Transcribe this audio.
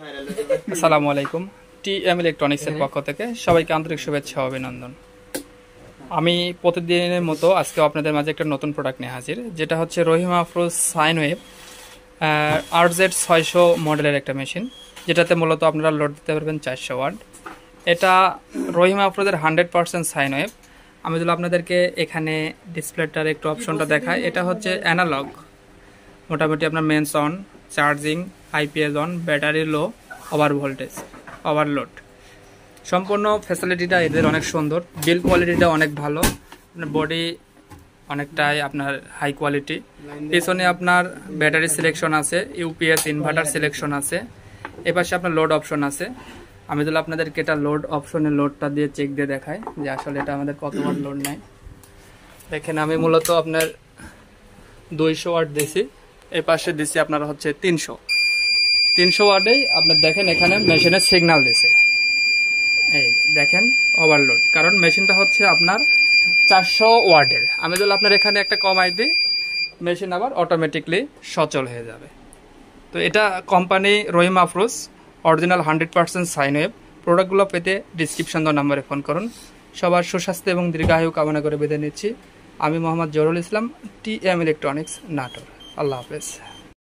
আসসালামু আলাইকুম। টিএম ইলেকট্রনিক্সের পক্ষ থেকে সবাইকে আন্তরিক শুভেচ্ছা ও অভিনন্দন। আমি প্রতিদিনের মতো আজকে আপনাদের মাঝে একটা নতুন প্রোডাক্ট নিয়ে হাজির, যেটা হচ্ছে রহিমা আফরোজ সাইনওয়েভ RZ600 মডেলের একটা মেশিন, যেটাতে মূলত আপনারা লোড দিতে পারবেন 400 ওয়াট। এটা রহিমা আফরোজের 100% সাইনওয়েভ। আমি যদি আপনাদেরকে এখানে ডিসপ্লেটার একটু অপশনটা দেখাই, এটা হচ্ছে অ্যানালগ। মোটামুটি আপনার mains on, charging, IPS on, battery low, over voltage, overload, সম্পূর্ণ ফ্যাসিলিটিটা এদের অনেক সুন্দর। বিল কোয়ালিটিটা অনেক ভালো, আপনার বডি অনেকটাই আপনার হাই কোয়ালিটি। পিছনে আপনার ব্যাটারি সিলেকশন আছে, ইউপিএস ইনভার্টার সিলেকশন আছে, এপাশে আপনার লোড অপশন আছে। আমি যদি আপনাদেরকে এটা লোড অপশনের লোডটা দিয়ে চেক দিয়ে দেখাই যে আসলে এটা আমাদের কত ওয়াট লোড নেয়। দেখেন আমি মূলত আপনার 200 ওয়াট দিছি, এই পাশে দিছি আপনার হচ্ছে 300 ওয়াটেই আপনার দেখেন এখানে মেশিনের সিগন্যাল দিছে। এই দেখেন ওভারলোড, কারণ মেশিনটা হচ্ছে আপনার 400 ওয়াটের। আমি যদি আপনার এখানে একটা কমাই দিই, মেশিন আবার অটোমেটিকলি সচল হয়ে যাবে। তো এটা company Rahima Afroz original 100% sine wave. প্রোডাক্টগুলো পেতে ডিসক্রিপশন দেওয়া নাম্বারে ফোন করুন। সবার সুস্বাস্থ্য এবং দীর্ঘায়ু কামনা করে বিদায় নিচ্ছি। আমি মোহাম্মদ জহুরুল ইসলাম, টিএম ইলেকট্রনিক্স, নাটোর। আল্লাহ হাফেজ।